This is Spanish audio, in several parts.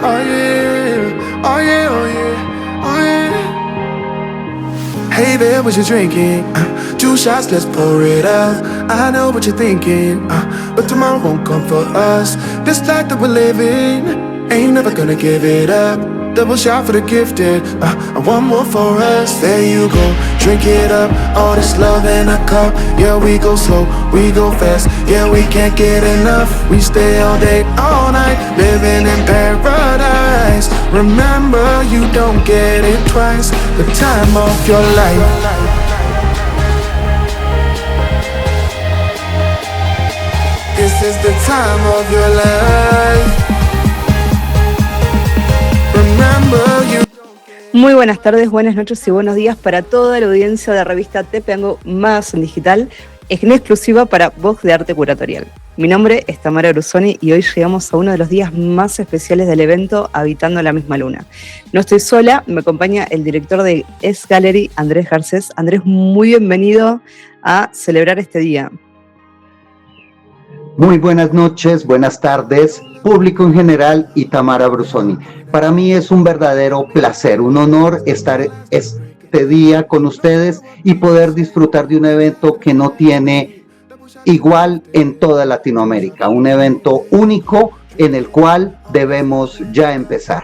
oh yeah, oh yeah, oh yeah, oh yeah. Hey there, what you drinking? 2 shots, let's pour it out. I know what you're thinking, but tomorrow won't come for us. This life that we're living, ain't never gonna give it up. Double shot for the gifted, and one more for us. There you go, drink it up. All this love in a cup. Yeah, we go slow, we go fast. Yeah, we can't get enough. We stay all day, all night, living in paradise. Remember, you don't get it twice. The time of your life. This is the time of your life. Muy buenas tardes, buenas noches y buenos días para toda la audiencia de la revista Tepeango Más en Digital, en exclusiva para Voz de Arte Curatorial. Mi nombre es Tamara Brusoni y hoy llegamos a uno de los días más especiales del evento Habitando la Misma Luna. No estoy sola, me acompaña el director de S-Gallery, Andrés Garcés. Andrés, muy bienvenido a celebrar este día. Muy buenas noches, buenas tardes, público en general y Tamara Brusoni. Para mí es un verdadero placer, un honor estar este día con ustedes y poder disfrutar de un evento que no tiene igual en toda Latinoamérica, un evento único en el cual debemos ya empezar.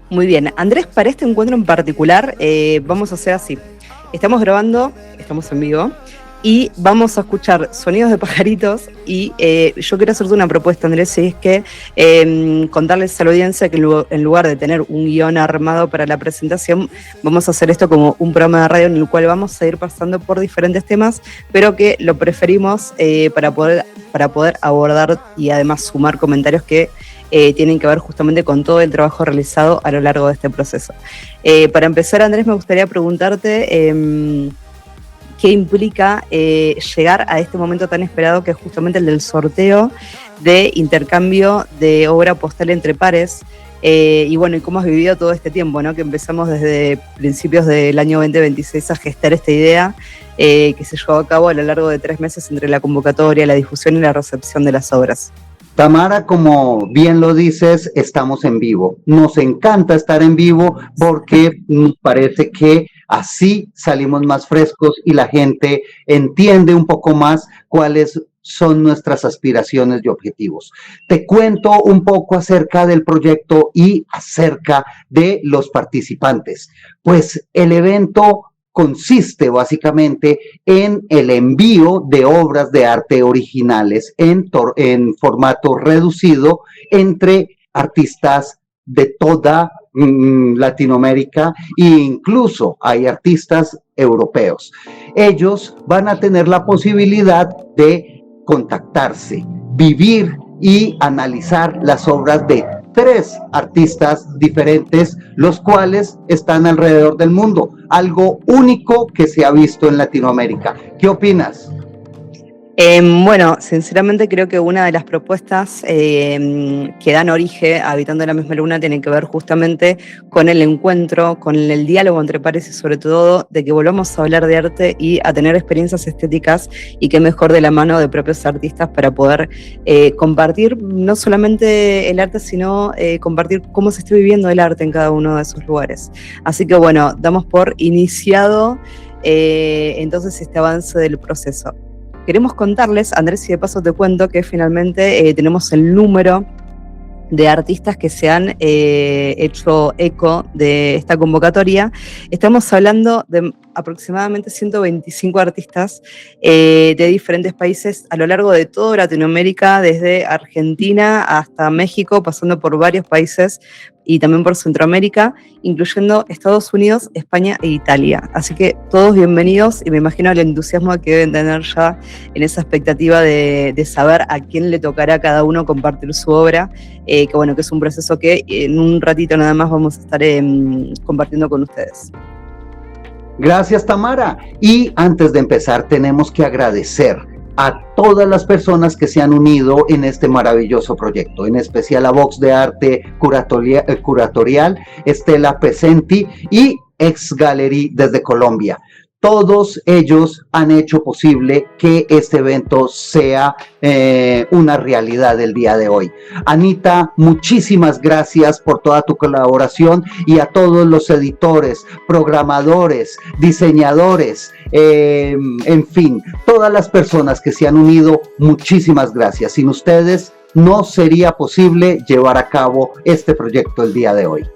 Muy bien, Andrés, para este encuentro en particular vamos a hacer así. Estamos grabando, estamos en vivo. Y vamos a escuchar sonidos de pajaritos y yo quiero hacerte una propuesta, Andrés, y es que contarles a la audiencia que en lugar de tener un guión armado para la presentación, vamos a hacer esto como un programa de radio en el cual vamos a ir pasando por diferentes temas, pero que lo preferimos para poder abordar y además sumar comentarios que tienen que ver justamente con todo el trabajo realizado a lo largo de este proceso. Para empezar, Andrés, me gustaría preguntarte ¿qué implica llegar a este momento tan esperado que es justamente el del sorteo de intercambio de obra postal entre pares? Y bueno, y cómo has vivido todo este tiempo, ¿no? Que empezamos desde principios del año 2026 a gestar esta idea que se llevó a cabo a lo largo de 3 meses entre la convocatoria, la difusión y la recepción de las obras. Tamara, como bien lo dices, estamos en vivo. Nos encanta estar en vivo porque nos parece que así salimos más frescos y la gente entiende un poco más cuáles son nuestras aspiraciones y objetivos. Te cuento un poco acerca del proyecto y acerca de los participantes. Pues el evento consiste básicamente en el envío de obras de arte originales en formato reducido entre artistas de toda Latinoamérica e incluso hay artistas europeos. Ellos van a tener la posibilidad de contactarse, vivir y analizar las obras de 3 artistas diferentes, los cuales están alrededor del mundo, algo único que se ha visto en Latinoamérica. ¿Qué opinas? Bueno, sinceramente creo que una de las propuestas que dan origen a Habitando la Misma Luna tiene que ver justamente con el encuentro, con el diálogo entre pares y sobre todo de que volvamos a hablar de arte y a tener experiencias estéticas y qué mejor de la mano de propios artistas para poder compartir no solamente el arte, sino compartir cómo se está viviendo el arte en cada uno de esos lugares. Así que bueno, damos por iniciado entonces este avance del proceso. Queremos contarles, Andrés, y de paso te cuento que finalmente tenemos el número de artistas que se han hecho eco de esta convocatoria. Estamos hablando de aproximadamente 125 artistas de diferentes países a lo largo de toda Latinoamérica, desde Argentina hasta México, pasando por varios países y también por Centroamérica, incluyendo Estados Unidos, España e Italia. Así que todos bienvenidos y me imagino el entusiasmo que deben tener ya en esa expectativa de saber a quién le tocará a cada uno compartir su obra, que bueno, que es un proceso que en un ratito nada más vamos a estar compartiendo con ustedes. Gracias, Tamara. Y antes de empezar, tenemos que agradecer a todas las personas que se han unido en este maravilloso proyecto, en especial a Voz de Arte Curatorial, Estela Pesenti y S-Gallery desde Colombia. Todos ellos han hecho posible que este evento sea una realidad el día de hoy. Anita, muchísimas gracias por toda tu colaboración, y a todos los editores, programadores, diseñadores, en fin, todas las personas que se han unido, muchísimas gracias. Sin ustedes no sería posible llevar a cabo este proyecto el día de hoy.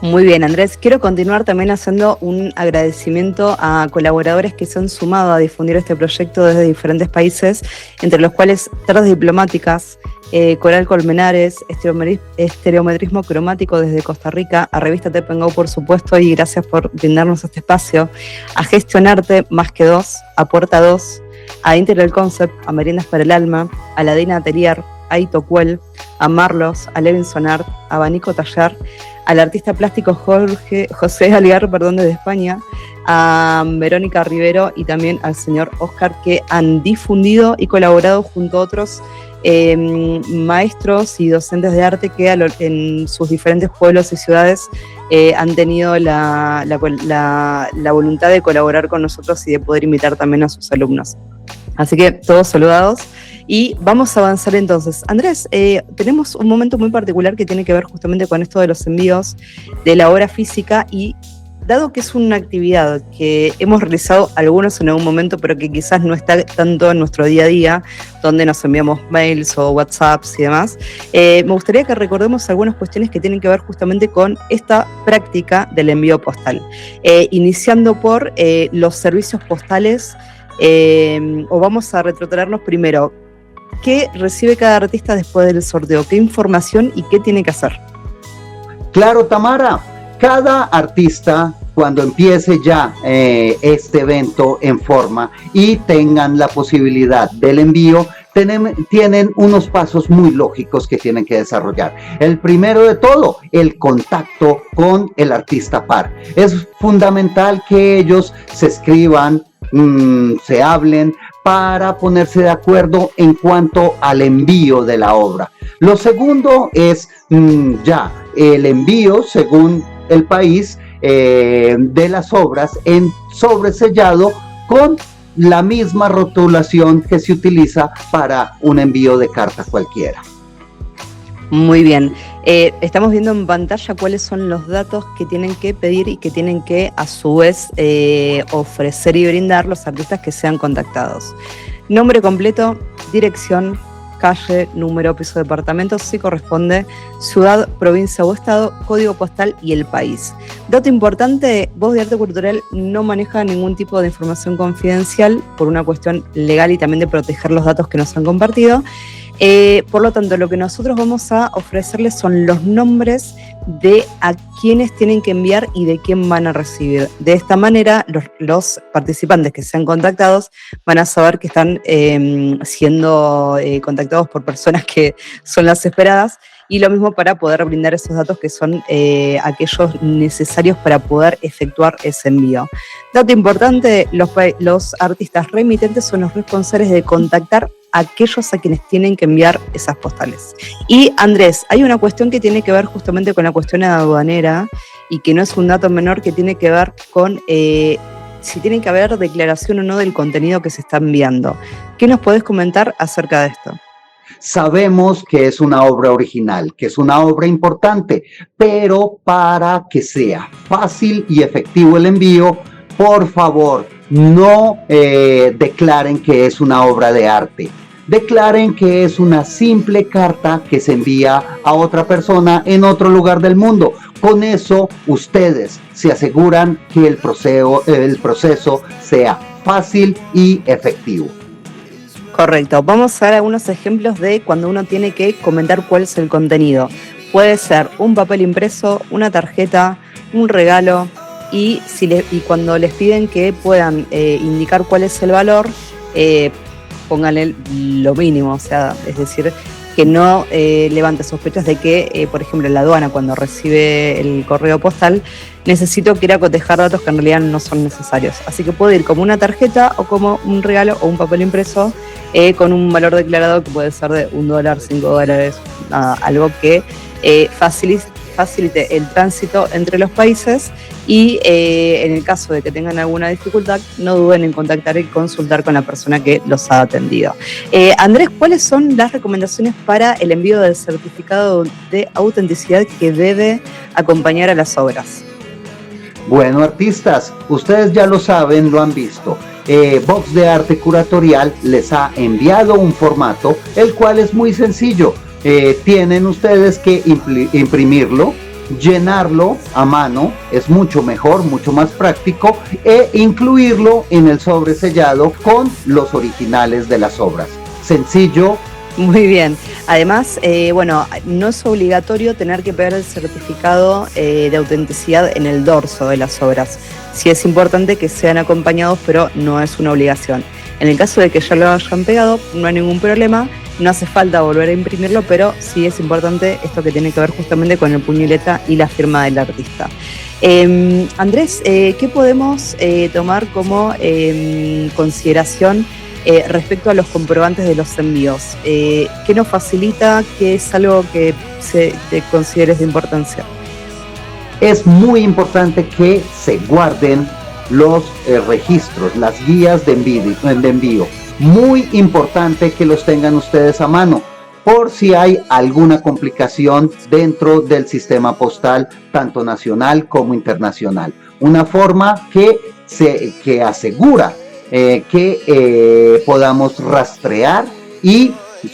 Muy bien, Andrés. Quiero continuar también haciendo un agradecimiento a colaboradores que se han sumado a difundir este proyecto desde diferentes países, entre los cuales Tardes Diplomáticas, Coral Colmenares, Estereometrismo Cromático desde Costa Rica, a Revista Tepengau, por supuesto, y gracias por brindarnos este espacio, a Gestionarte, Más que Dos, a Puerta 2, a Integral Concept, a Meriendas para el Alma, a La Dina Atelier, a Itocuel, a Marlos, a Levinson Art, a Abanico Taller, al artista plástico José Algar, desde España, a Verónica Rivero y también al señor Oscar, que han difundido y colaborado junto a otros maestros y docentes de arte que en sus diferentes pueblos y ciudades han tenido la voluntad de colaborar con nosotros y de poder invitar también a sus alumnos. Así que todos saludados. Y vamos a avanzar entonces. Andrés, tenemos un momento muy particular que tiene que ver justamente con esto de los envíos de la obra física, y dado que es una actividad que hemos realizado algunos en algún momento, pero que quizás no está tanto en nuestro día a día, donde nos enviamos mails o WhatsApps y demás, me gustaría que recordemos algunas cuestiones que tienen que ver justamente con esta práctica del envío postal, iniciando por los servicios postales, o vamos a retrotraernos primero. ¿Qué recibe cada artista después del sorteo? ¿Qué información y qué tiene que hacer? Claro, Tamara, cada artista, cuando empiece ya este evento en forma y tengan la posibilidad del envío, tienen unos pasos muy lógicos que tienen que desarrollar. El primero de todo, el contacto con el artista par. Es fundamental que ellos se escriban, se hablen, para ponerse de acuerdo en cuanto al envío de la obra. Lo segundo es ya el envío, según el país, de las obras en sobresellado con la misma rotulación que se utiliza para un envío de carta cualquiera. Muy bien. Estamos viendo en pantalla cuáles son los datos que tienen que pedir y que tienen que, a su vez, ofrecer y brindar los artistas que sean contactados. Nombre completo, dirección, calle, número, piso, departamento, si corresponde, ciudad, provincia o estado, código postal y el país. Dato importante, Voz de Arte Cultural no maneja ningún tipo de información confidencial por una cuestión legal y también de proteger los datos que nos han compartido. Por lo tanto, lo que nosotros vamos a ofrecerles son los nombres de a quienes tienen que enviar y de quién van a recibir. De esta manera, los participantes que sean contactados van a saber que están siendo contactados por personas que son las esperadas, y lo mismo para poder brindar esos datos que son aquellos necesarios para poder efectuar ese envío. Dato importante, los artistas remitentes son los responsables de contactar a aquellos a quienes tienen que enviar esas postales. Y Andrés, hay una cuestión que tiene que ver justamente con la cuestión aduanera, y que no es un dato menor, que tiene que ver con si tiene que haber declaración o no del contenido que se está enviando. ¿Qué nos podés comentar acerca de esto? Sabemos que es una obra original, que es una obra importante, pero para que sea fácil y efectivo el envío, por favor, no declaren que es una obra de arte. Declaren que es una simple carta que se envía a otra persona en otro lugar del mundo. Con eso, ustedes se aseguran que el proceso sea fácil y efectivo. Correcto. Vamos a ver algunos ejemplos de cuando uno tiene que comentar cuál es el contenido. Puede ser un papel impreso, una tarjeta, un regalo, y cuando les piden que puedan indicar cuál es el valor, pónganle lo mínimo, o sea, es decir, que no levante sospechas de que, por ejemplo, en la aduana, cuando recibe el correo postal, necesito que ir a cotejar datos que en realidad no son necesarios. Así que puede ir como una tarjeta o como un regalo o un papel impreso con un valor declarado que puede ser de $1, $5, algo que facilite el tránsito entre los países y en el caso de que tengan alguna dificultad, no duden en contactar y consultar con la persona que los ha atendido. Andrés, ¿cuáles son las recomendaciones para el envío del certificado de autenticidad que debe acompañar a las obras? Bueno, artistas, ustedes ya lo saben, lo han visto. Box de Arte Curatorial les ha enviado un formato, el cual es muy sencillo. Tienen ustedes que imprimirlo, llenarlo a mano, es mucho mejor, mucho más práctico, e incluirlo en el sobresellado con los originales de las obras. Sencillo. Muy bien. Además, bueno, no es obligatorio tener que pegar el certificado de autenticidad en el dorso de las obras. Sí es importante que sean acompañados, pero no es una obligación. En el caso de que ya lo hayan pegado, no hay ningún problema, no hace falta volver a imprimirlo, pero sí es importante esto que tiene que ver justamente con el puño y letra y la firma del artista. Andrés, ¿qué podemos tomar como consideración respecto a los comprobantes de los envíos? ¿Qué nos facilita? ¿Qué es algo que te consideres de importancia? Es muy importante que se guarden los registros, las guías de envío. Muy importante que los tengan ustedes a mano, por si hay alguna complicación dentro del sistema postal, tanto nacional como internacional. Una forma que asegura que podamos rastrear y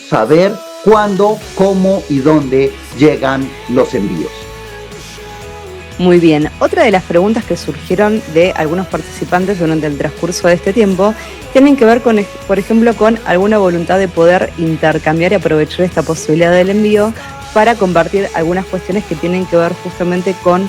saber cuándo, cómo y dónde llegan los envíos. Muy bien. Otra de las preguntas que surgieron de algunos participantes durante el transcurso de este tiempo tienen que ver con, por ejemplo, con alguna voluntad de poder intercambiar y aprovechar esta posibilidad del envío para compartir algunas cuestiones que tienen que ver justamente con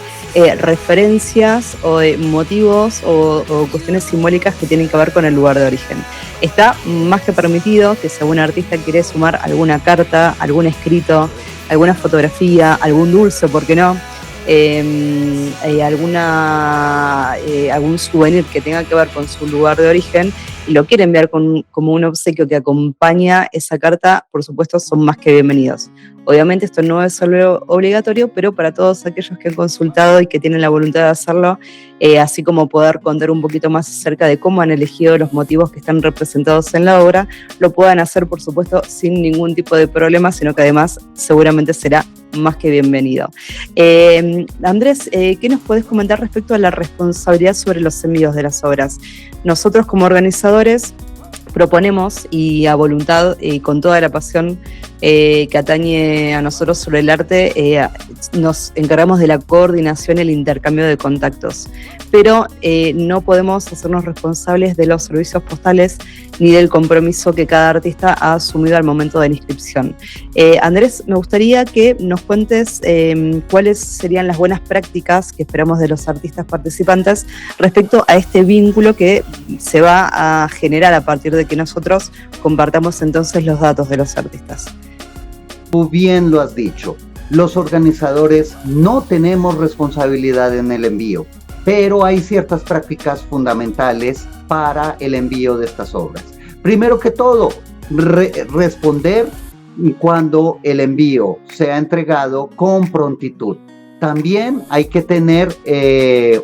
referencias o motivos o cuestiones simbólicas que tienen que ver con el lugar de origen. Está más que permitido que si algún artista quiere sumar alguna carta, algún escrito, alguna fotografía, algún dulce, ¿por qué no? Algún souvenir que tenga que ver con su lugar de origen y lo quiere enviar como un obsequio que acompaña esa carta, por supuesto son más que bienvenidos. Obviamente esto no es solo obligatorio, pero para todos aquellos que han consultado y que tienen la voluntad de hacerlo, así como poder contar un poquito más acerca de cómo han elegido los motivos que están representados en la obra, lo puedan hacer, por supuesto, sin ningún tipo de problema, sino que además seguramente será más que bienvenido. Andrés, ¿qué nos podés comentar respecto a la responsabilidad sobre los envíos de las obras? Nosotros como organizadores proponemos y a voluntad y con toda la pasión que atañe a nosotros sobre el arte, nos encargamos de la coordinación y el intercambio de contactos, pero no podemos hacernos responsables de los servicios postales ni del compromiso que cada artista ha asumido al momento de la inscripción. Andrés, me gustaría que nos cuentes cuáles serían las buenas prácticas que esperamos de los artistas participantes respecto a este vínculo que se va a generar a partir de que nosotros compartamos entonces los datos de los artistas. Tú bien lo has dicho, los organizadores no tenemos responsabilidad en el envío, pero hay ciertas prácticas fundamentales para el envío de estas obras. Primero que todo, responder cuando el envío sea entregado con prontitud. También hay que tener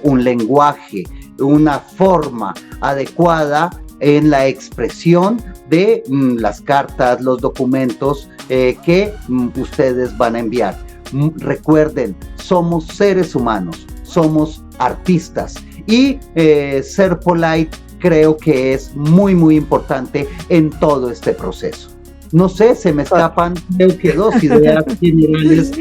un lenguaje, una forma adecuada en la expresión de las cartas, los documentos que ustedes van a enviar. Recuerden, somos seres humanos, somos artistas y ser polite creo que es muy muy importante en todo este proceso. No sé, se me escapan, creo que dos ideas generales,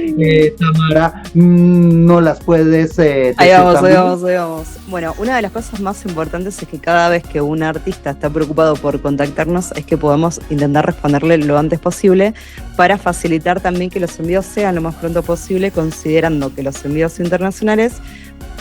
Tamara, no las puedes decir. Ahí vamos. Bueno, una de las cosas más importantes es que cada vez que un artista está preocupado por contactarnos es que podamos intentar responderle lo antes posible para facilitar también que los envíos sean lo más pronto posible, considerando que los envíos internacionales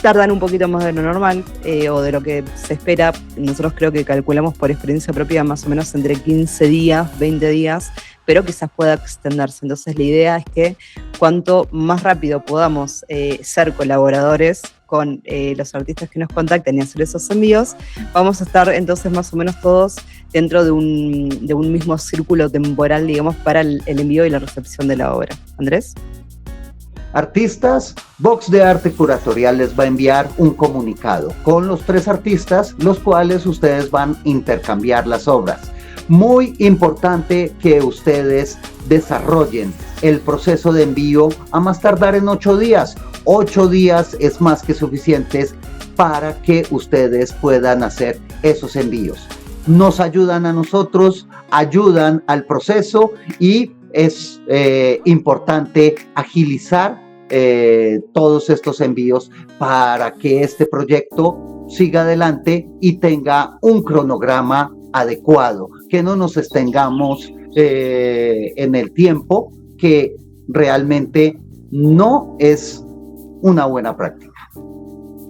tardan un poquito más de lo normal o de lo que se espera. Nosotros creo que calculamos por experiencia propia más o menos entre 15 días, 20 días, pero quizás pueda extenderse. Entonces la idea es que cuanto más rápido podamos ser colaboradores con los artistas que nos contacten y hacer esos envíos, vamos a estar entonces más o menos todos dentro de un mismo círculo temporal, digamos, para el envío y la recepción de la obra. ¿Andrés? artistas, Box de Arte Curatorial les va a enviar un comunicado con los 3 artistas, los cuales ustedes van a intercambiar las obras. Muy importante que ustedes desarrollen el proceso de envío a más tardar en 8 días. 8 días es más que suficientes para que ustedes puedan hacer esos envíos. Nos ayudan a nosotros, ayudan al proceso y es importante agilizar todos estos envíos para que este proyecto siga adelante y tenga un cronograma adecuado, que no nos estengamos en el tiempo, que realmente no es una buena práctica.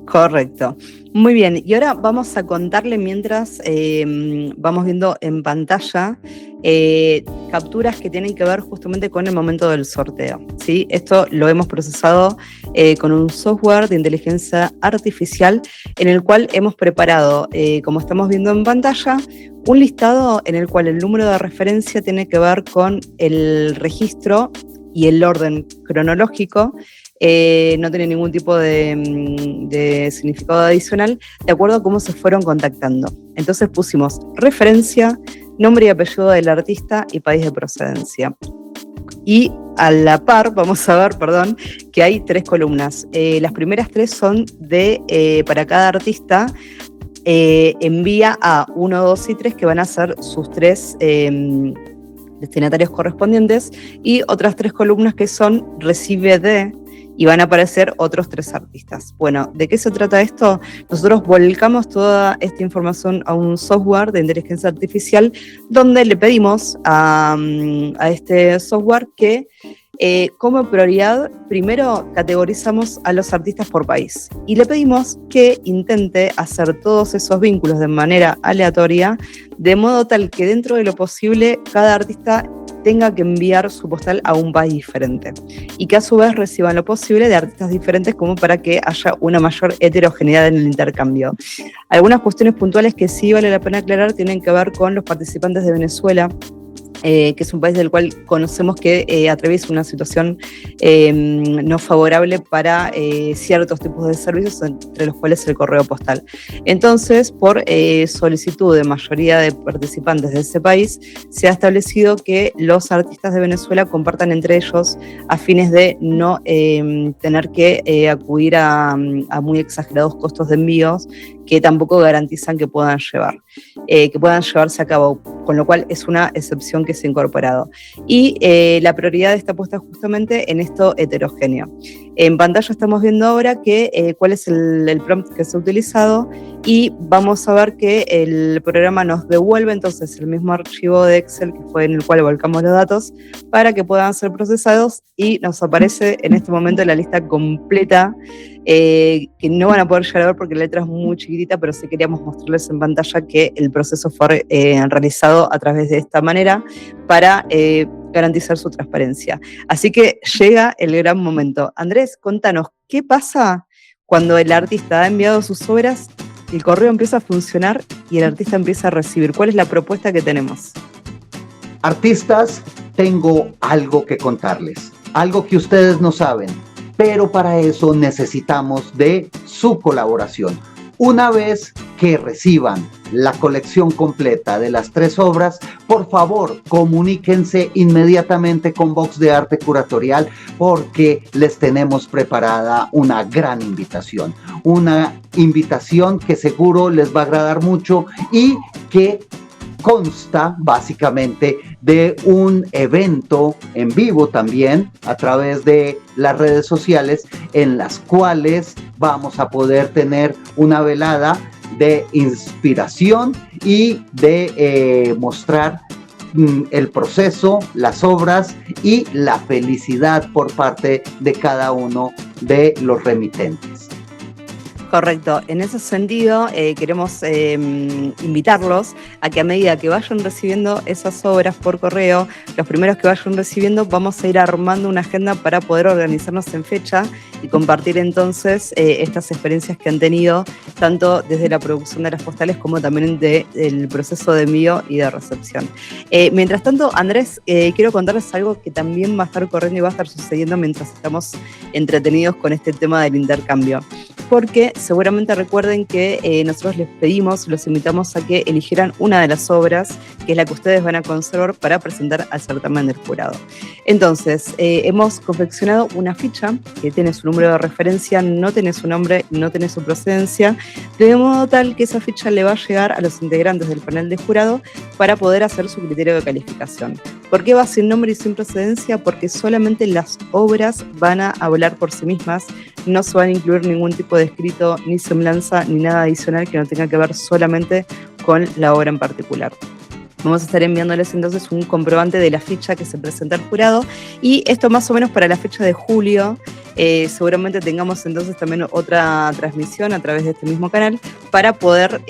Correcto. Muy bien, y ahora vamos a contarle mientras vamos viendo en pantalla capturas que tienen que ver justamente con el momento del sorteo, ¿sí? Esto lo hemos procesado con un software de inteligencia artificial en el cual hemos preparado, como estamos viendo en pantalla, un listado en el cual el número de referencia tiene que ver con el registro y el orden cronológico. No tiene ningún tipo de significado adicional, de acuerdo a cómo se fueron contactando. Entonces pusimos referencia, nombre y apellido del artista y país de procedencia. Y a la par, vamos a ver, que hay 3 columnas. Las primeras 3 son para cada artista, envía a 1, 2 y 3, que van a ser sus 3 destinatarios correspondientes, y otras 3 columnas que son recibe de, y van a aparecer otros 3 artistas. Bueno, ¿de qué se trata esto? Nosotros volcamos toda esta información a un software de inteligencia artificial donde le pedimos a este software que como prioridad, primero categorizamos a los artistas por país y le pedimos que intente hacer todos esos vínculos de manera aleatoria, de modo tal que dentro de lo posible cada artista tenga que enviar su postal a un país diferente y que a su vez reciban lo posible de artistas diferentes como para que haya una mayor heterogeneidad en el intercambio. Algunas cuestiones puntuales que sí vale la pena aclarar tienen que ver con los participantes de Venezuela, que es un país del cual conocemos que atraviesa una situación no favorable para ciertos tipos de servicios, entre los cuales el correo postal. Entonces, por solicitud de mayoría de participantes de ese país, se ha establecido que los artistas de Venezuela compartan entre ellos a fines de no tener que acudir a muy exagerados costos de envíos que tampoco garantizan que puedan llevarse a cabo, con lo cual es una excepción que se ha incorporado. Y la prioridad está puesta justamente en esto heterogéneo. En pantalla estamos viendo ahora cuál es el prompt que se ha utilizado y vamos a ver que el programa nos devuelve entonces el mismo archivo de Excel que fue en el cual volcamos los datos para que puedan ser procesados y nos aparece en este momento la lista completa que no van a poder llegar a ver porque la letra es muy chiquitita, pero sí queríamos mostrarles en pantalla que el proceso fue realizado a través de esta manera para garantizar su transparencia. Así que llega el gran momento. Andrés, contanos, ¿qué pasa cuando el artista ha enviado sus obras, el correo empieza a funcionar y el artista empieza a recibir? ¿Cuál es la propuesta que tenemos? Artistas, tengo algo que contarles, algo que ustedes no saben, pero para eso necesitamos de su colaboración. Una vez que reciban la colección completa de las 3 obras, por favor, comuníquense inmediatamente con Box de Arte Curatorial porque les tenemos preparada una gran invitación. Una invitación que seguro les va a agradar mucho y que consta básicamente de un evento en vivo también a través de las redes sociales en las cuales vamos a poder tener una velada de inspiración y de mostrar el proceso, las obras y la felicidad por parte de cada uno de los remitentes. Correcto. En ese sentido, queremos invitarlos a que a medida que vayan recibiendo esas obras por correo, los primeros que vayan recibiendo, vamos a ir armando una agenda para poder organizarnos en fecha y compartir entonces estas experiencias que han tenido, tanto desde la producción de las postales como también del proceso de envío y de recepción. Mientras tanto, Andrés, quiero contarles algo que también va a estar corriendo y va a estar sucediendo mientras estamos entretenidos con este tema del intercambio. Porque seguramente recuerden que nosotros les pedimos, los invitamos a que eligieran una de las obras, que es la que ustedes van a conservar para presentar al certamen del jurado. Entonces, hemos confeccionado una ficha que tiene su número de referencia, no tiene su nombre, no tiene su procedencia, de modo tal que esa ficha le va a llegar a los integrantes del panel de jurado para poder hacer su criterio de calificación. ¿Por qué va sin nombre y sin procedencia? Porque solamente las obras van a hablar por sí mismas, no se van a incluir ningún tipo de escrito, ni semblanza, ni nada adicional que no tenga que ver solamente con la obra en particular. Vamos a estar enviándoles entonces un comprobante de la ficha que se presenta al jurado, y esto más o menos para la fecha de julio. Seguramente tengamos entonces también otra transmisión a través de este mismo canal para poder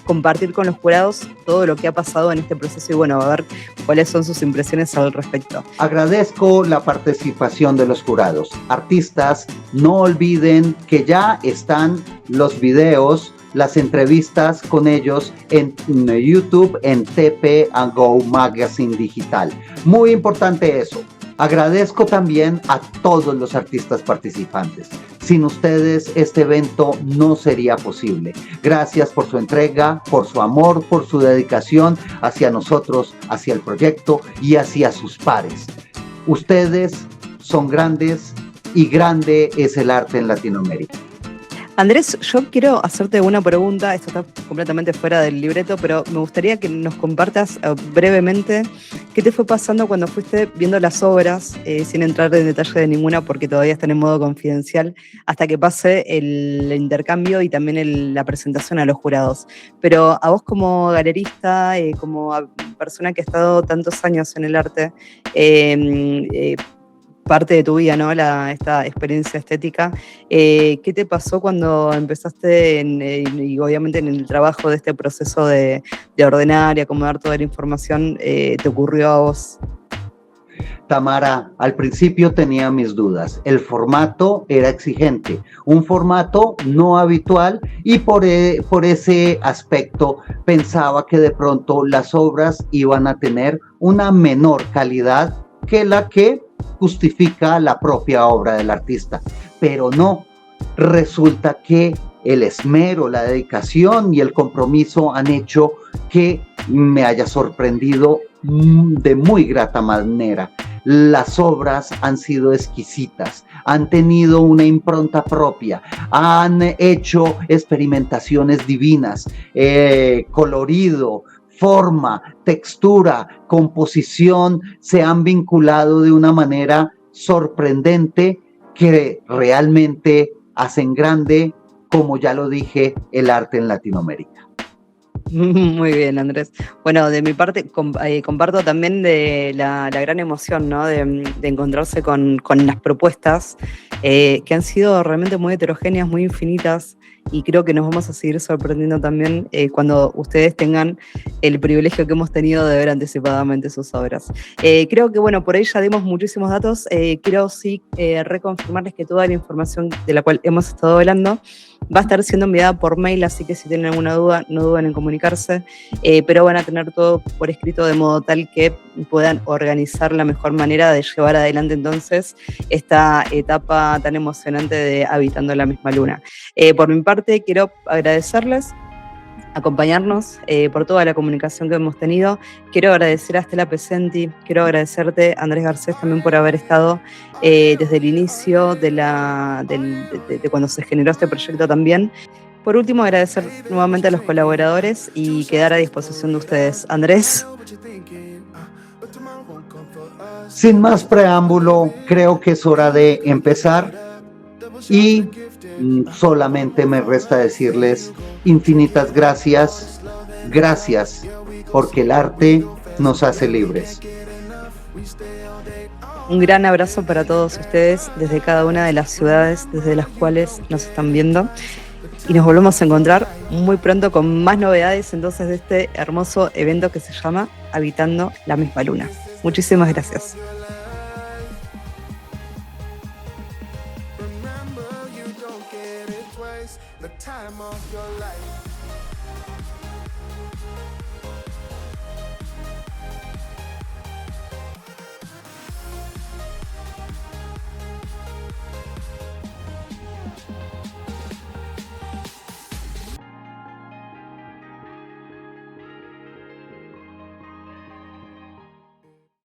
compartir con los jurados todo lo que ha pasado en este proceso y bueno, a ver cuáles son sus impresiones al respecto. Agradezco la participación de los jurados. Artistas, no olviden que ya están los videos, las entrevistas con ellos en YouTube, en TP & Go Magazine Digital. Muy importante eso. Agradezco también a todos los artistas participantes. Sin ustedes, este evento no sería posible. Gracias por su entrega, por su amor, por su dedicación hacia nosotros, hacia el proyecto y hacia sus pares. Ustedes son grandes y grande es el arte en Latinoamérica. Andrés, yo quiero hacerte una pregunta, esto está completamente fuera del libreto, pero me gustaría que nos compartas brevemente qué te fue pasando cuando fuiste viendo las obras, sin entrar en detalle de ninguna porque todavía están en modo confidencial, hasta que pase el intercambio y también la presentación a los jurados. Pero a vos como galerista, como persona que ha estado tantos años en el arte, parte de tu vida, ¿no? Esta experiencia estética. ¿Qué te pasó cuando empezaste y obviamente en el trabajo de este proceso de ordenar y acomodar toda la información, te ocurrió a vos? Tamara, al principio tenía mis dudas. El formato era exigente, un formato no habitual y por ese aspecto pensaba que de pronto las obras iban a tener una menor calidad que la que justifica la propia obra del artista, pero no, resulta que el esmero, la dedicación y el compromiso han hecho que me haya sorprendido de muy grata manera. Las obras han sido exquisitas, han tenido una impronta propia, han hecho experimentaciones divinas, colorido, forma, textura, composición, se han vinculado de una manera sorprendente que realmente hacen grande, como ya lo dije, el arte en Latinoamérica. Muy bien, Andrés. Bueno, de mi parte comparto también de la gran emoción, ¿no? de encontrarse con las propuestas que han sido realmente muy heterogéneas, muy infinitas, y creo que nos vamos a seguir sorprendiendo también cuando ustedes tengan el privilegio que hemos tenido de ver anticipadamente sus obras. Creo que, bueno, por ahí ya dimos muchísimos datos. Quiero sí reconfirmarles que toda la información de la cual hemos estado hablando va a estar siendo enviada por mail, así que si tienen alguna duda, no duden en comunicarse, pero van a tener todo por escrito de modo tal que puedan organizar la mejor manera de llevar adelante entonces esta etapa tan emocionante de Habitando la Misma Luna. Por mi parte, quiero agradecerles acompañarnos por toda la comunicación que hemos tenido. Quiero agradecer a Stella Pesenti, quiero agradecerte, Andrés Garcés, también por haber estado desde el inicio de cuando se generó este proyecto también. Por último, agradecer nuevamente a los colaboradores y quedar a disposición de ustedes. Andrés. Sin más preámbulo, creo que es hora de empezar y solamente me resta decirles infinitas gracias, porque el arte nos hace libres. Un gran abrazo para todos ustedes desde cada una de las ciudades desde las cuales nos están viendo. Y nos volvemos a encontrar muy pronto con más novedades entonces de este hermoso evento que se llama Habitando la misma luna. Muchísimas gracias. Remember, you don't get it twice. The time of your life.